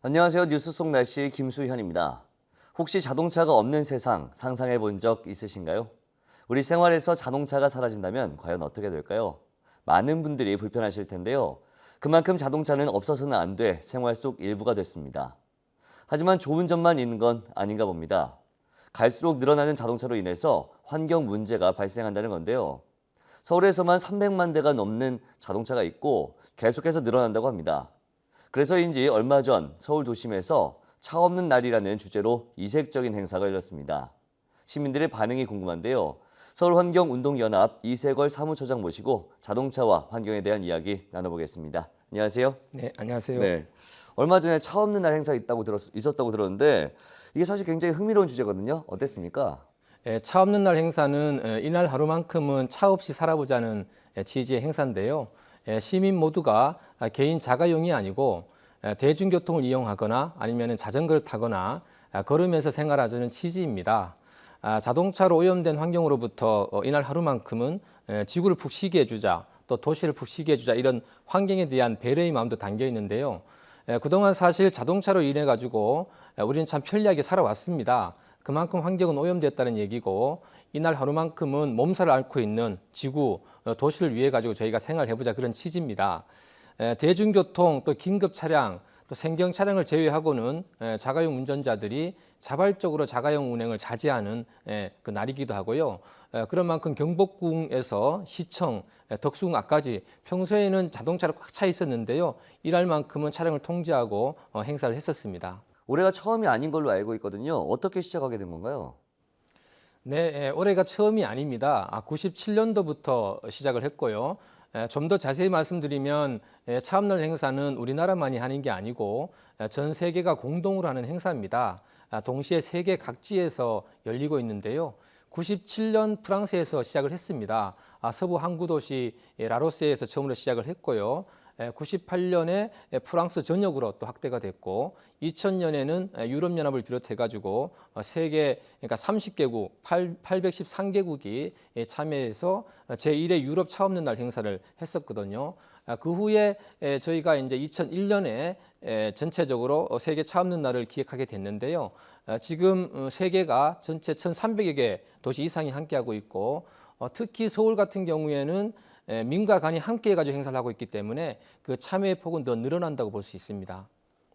안녕하세요. 뉴스 속 날씨 김수현입니다. 혹시 자동차가 없는 세상 상상해 본 적 있으신가요? 우리 생활에서 자동차가 사라진다면 과연 어떻게 될까요? 많은 분들이 불편하실 텐데요. 그만큼 자동차는 없어서는 안 돼 생활 속 일부가 됐습니다. 하지만 좋은 점만 있는 건 아닌가 봅니다. 갈수록 늘어나는 자동차로 인해서 환경 문제가 발생한다는 건데요. 서울에서만 300만 대가 넘는 자동차가 있고 계속해서 늘어난다고 합니다. 그래서인지 얼마 전 서울 도심에서 차 없는 날이라는 주제로 이색적인 행사가 열렸습니다. 시민들의 반응이 궁금한데요. 서울환경운동연합 이세걸 사무처장 모시고 자동차와 환경에 대한 이야기 나눠보겠습니다. 안녕하세요. 네, 안녕하세요. 네, 얼마 전에 차 없는 날 행사 있었다고 들었는데 이게 사실 굉장히 흥미로운 주제거든요. 어땠습니까? 차 없는 날 행사는 이날 하루만큼은 차 없이 살아보자는 취지의 행사인데요. 시민 모두가 개인 자가용이 아니고 대중교통을 이용하거나 아니면 자전거를 타거나 걸으면서 생활하자는 취지입니다. 자동차로 오염된 환경으로부터 이날 하루만큼은 지구를 푹 쉬게 해주자, 또 도시를 푹 쉬게 해주자 이런 환경에 대한 배려의 마음도 담겨 있는데요. 그동안 사실 자동차로 인해 가지고 우리는 참 편리하게 살아왔습니다. 그만큼 환경은 오염됐다는 얘기고 이날 하루만큼은 몸살을 앓고 있는 지구, 도시를 위해 가지고 저희가 생활해보자 그런 취지입니다. 대중교통, 또 긴급 차량, 또 생경 차량을 제외하고는 자가용 운전자들이 자발적으로 자가용 운행을 자제하는 그 날이기도 하고요. 그런 만큼 경복궁에서 시청, 덕수궁앞까지 평소에는 자동차로 꽉 차 있었는데요. 이날만큼은 차량을 통제하고 행사를 했었습니다. 올해가 처음이 아닌 걸로 알고 있거든요. 어떻게 시작하게 된 건가요? 네, 올해가 처음이 아닙니다. 97년도부터 시작을 했고요. 좀 더 자세히 말씀드리면 차 없는 날 행사는 우리나라만이 하는 게 아니고 전 세계가 공동으로 하는 행사입니다. 동시에 세계 각지에서 열리고 있는데요. 97년 프랑스에서 시작을 했습니다. 서부 항구 도시 라로스에서 처음으로 시작을 했고요. 98년에 프랑스 전역으로 또 확대가 됐고 2000년에는 유럽연합을 비롯해가지고 세계 그러니까 30개국 813개국이 참여해서 제1회 유럽 차 없는 날 행사를 했었거든요. 그 후에 저희가 이제 2001년에 전체적으로 세계 차 없는 날을 기획하게 됐는데요. 지금 세계가 전체 1,300여 개 도시 이상이 함께하고 있고 특히 서울 같은 경우에는 민과 간이 함께 해가지고 행사를 하고 있기 때문에 그 참여의 폭은 더 늘어난다고 볼 수 있습니다.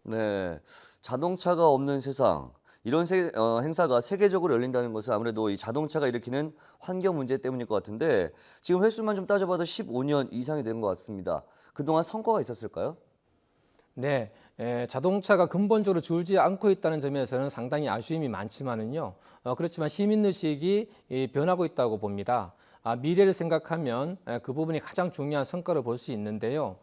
네, 자동차가 없는 세상 이런 행사가 세계적으로 열린다는 것은 아무래도 이 자동차가 일으키는 환경 문제 때문일 것 같은데 지금 횟수만 좀 따져봐도 15년 이상이 된 것 같습니다. 그동안 성과가 있었을까요? 네, 자동차가 근본적으로 줄지 않고 있다는 점에서는 상당히 아쉬움이 많지만은요. 그렇지만 시민의식이 변하고 있다고 봅니다. 미래를 생각하면 그 부분이 가장 중요한 성과를 볼 수 있는데요.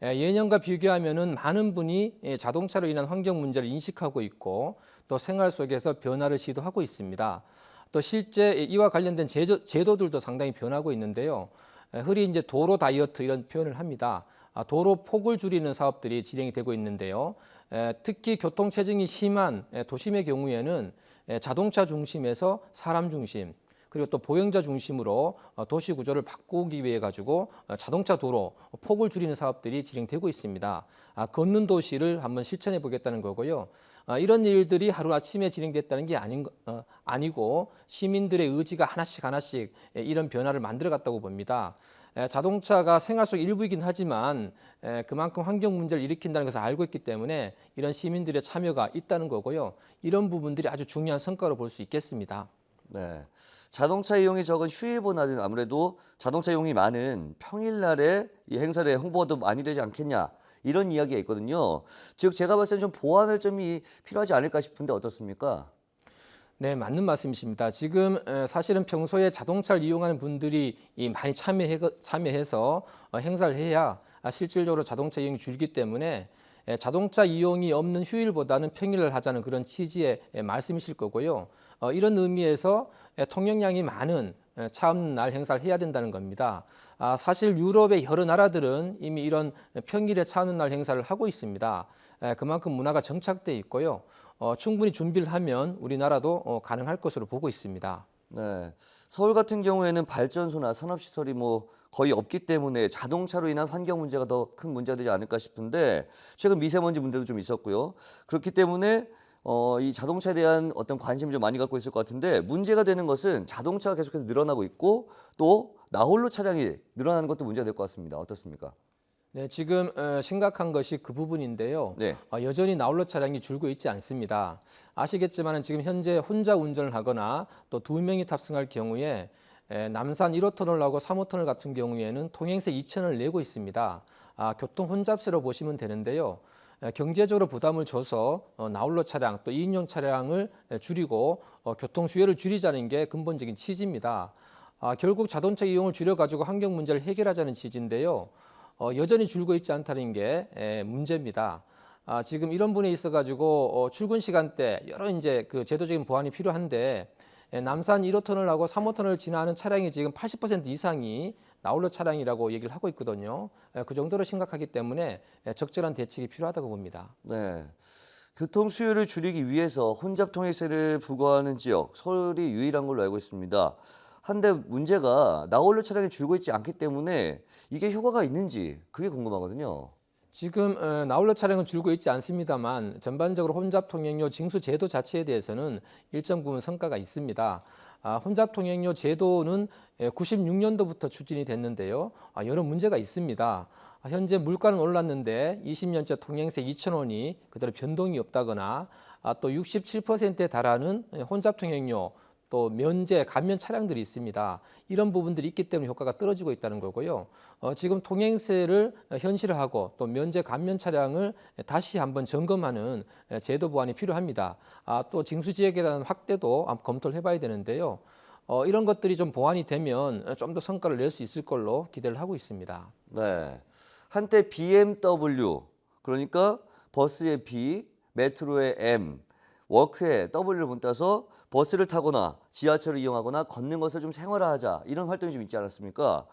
예년과 비교하면은 많은 분이 자동차로 인한 환경 문제를 인식하고 있고 또 생활 속에서 변화를 시도하고 있습니다. 또 실제 이와 관련된 제도들도 상당히 변하고 있는데요. 흔히 이제 도로 다이어트 이런 표현을 합니다. 도로 폭을 줄이는 사업들이 진행이 되고 있는데요. 특히 교통 체증이 심한 도심의 경우에는 자동차 중심에서 사람 중심 그리고 또 보행자 중심으로 도시 구조를 바꾸기 위해 가지고 자동차 도로 폭을 줄이는 사업들이 진행되고 있습니다. 걷는 도시를 한번 실천해 보겠다는 거고요. 이런 일들이 하루아침에 진행됐다는 게 아니고 시민들의 의지가 하나씩 이런 변화를 만들어갔다고 봅니다. 자동차가 생활 속 일부이긴 하지만 그만큼 환경 문제를 일으킨다는 것을 알고 있기 때문에 이런 시민들의 참여가 있다는 거고요. 이런 부분들이 아주 중요한 성과로 볼 수 있겠습니다. 네, 자동차 이용이 적은 휴일보다는 아무래도 자동차 이용이 많은 평일날에 이 행사를 홍보가 더 많이 되지 않겠냐 이런 이야기가 있거든요. 즉 제가 봤을 때는 좀 보완할 점이 필요하지 않을까 싶은데 어떻습니까? 네, 맞는 말씀이십니다. 지금 사실은 평소에 자동차를 이용하는 분들이 많이 참여해서 행사를 해야 실질적으로 자동차 이용이 줄기 때문에 자동차 이용이 없는 휴일보다는 평일을 하자는 그런 취지의 말씀이실 거고요. 이런 의미에서 통행량이 많은 차 없는 날 행사를 해야 된다는 겁니다. 사실 유럽의 여러 나라들은 이미 이런 평일에 차 없는 날 행사를 하고 있습니다. 그만큼 문화가 정착돼 있고요. 충분히 준비를 하면 우리나라도 가능할 것으로 보고 있습니다. 네. 서울 같은 경우에는 발전소나 산업시설이 뭐 거의 없기 때문에 자동차로 인한 환경 문제가 더 큰 문제가 되지 않을까 싶은데 최근 미세먼지 문제도 좀 있었고요. 그렇기 때문에 이 자동차에 대한 어떤 관심을 좀 많이 갖고 있을 것 같은데 문제가 되는 것은 자동차가 계속해서 늘어나고 있고 또 나홀로 차량이 늘어나는 것도 문제가 될 것 같습니다. 어떻습니까? 네, 지금 심각한 것이 그 부분인데요. 네. 여전히 나홀로 차량이 줄고 있지 않습니다. 아시겠지만 지금 현재 혼자 운전을 하거나 또 두 명이 탑승할 경우에 남산 1호터널하고 3호터널 같은 경우에는 통행세 2,000원을 내고 있습니다. 교통 혼잡세로 보시면 되는데요. 경제적으로 부담을 줘서 나홀로 차량 또 2인용 차량을 줄이고 교통 수요를 줄이자는 게 근본적인 취지입니다. 결국 자동차 이용을 줄여가지고 환경 문제를 해결하자는 취지인데요. 여전히 줄고 있지 않다는 게 문제입니다. 지금 이런 분에 있어가지고 출근 시간대 여러 이제 그 제도적인 보완이 필요한데 남산 1호터널하고 3호터널을 지나는 차량이 지금 80% 이상이 나홀로 차량이라고 얘기를 하고 있거든요. 그 정도로 심각하기 때문에 적절한 대책이 필요하다고 봅니다. 네. 교통 수요를 줄이기 위해서 혼잡 통행세를 부과하는 지역, 서울이 유일한 걸로 알고 있습니다. 한데 문제가 나홀로 차량이 줄고 있지 않기 때문에 이게 효과가 있는지 그게 궁금하거든요. 지금 나홀로 차량은 줄고 있지 않습니다만 전반적으로 혼잡 통행료 징수 제도 자체에 대해서는 일정 부분 성과가 있습니다. 혼잡 통행료 제도는 96년도부터 추진이 됐는데요. 여러 문제가 있습니다. 현재 물가는 올랐는데 20년째 통행세 2,000원이 그대로 변동이 없다거나 또 67%에 달하는 혼잡 통행료 또 면제, 감면 차량들이 있습니다. 이런 부분들이 있기 때문에 효과가 떨어지고 있다는 거고요. 지금 통행세를 현실화하고 또 면제, 감면 차량을 다시 한번 점검하는 제도 보완이 필요합니다. 또 징수지역에 대한 확대도 한번 검토를 해봐야 되는데요. 이런 것들이 좀 보완이 되면 좀 더 성과를 낼 수 있을 걸로 기대를 하고 있습니다. 네. 한때 BMW, 그러니까 버스의 B, 메트로의 M, 워크의 W를 본따서 버스를 타거나 지하철을 이용하거나 걷는 것을 좀 생활화하자 이런 활동이 좀 있지 않았습니까?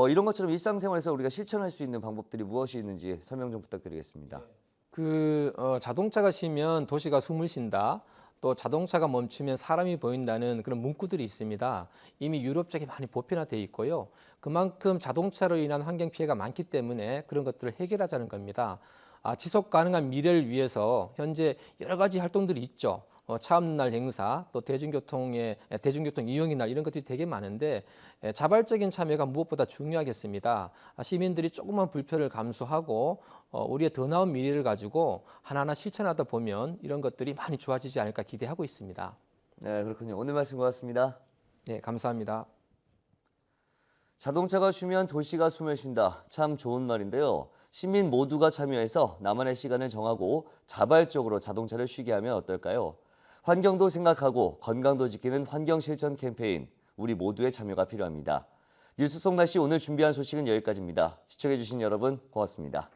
이런 것처럼 일상생활에서 우리가 실천할 수 있는 방법들이 무엇이 있는지 설명 좀 부탁드리겠습니다. 자동차가 쉬면 도시가 숨을 쉰다. 또 자동차가 멈추면 사람이 보인다는 그런 문구들이 있습니다. 이미 유럽 쪽에 많이 보편화되어 있고요. 그만큼 자동차로 인한 환경 피해가 많기 때문에 그런 것들을 해결하자는 겁니다. 지속 가능한 미래를 위해서 현재 여러 가지 활동들이 있죠. 차 없는 날 행사, 또 대중교통 이용의 날 이런 것들이 되게 많은데 자발적인 참여가 무엇보다 중요하겠습니다. 시민들이 조금만 불편을 감수하고 우리의 더 나은 미래를 가지고 하나하나 실천하다 보면 이런 것들이 많이 좋아지지 않을까 기대하고 있습니다. 네, 그렇군요. 오늘 말씀 고맙습니다. 네, 감사합니다. 자동차가 쉬면 도시가 숨을 쉰다. 참 좋은 말인데요. 시민 모두가 참여해서 나만의 시간을 정하고 자발적으로 자동차를 쉬게 하면 어떨까요? 환경도 생각하고 건강도 지키는 환경 실천 캠페인, 우리 모두의 참여가 필요합니다. 뉴스 속 날씨 오늘 준비한 소식은 여기까지입니다. 시청해주신 여러분 고맙습니다.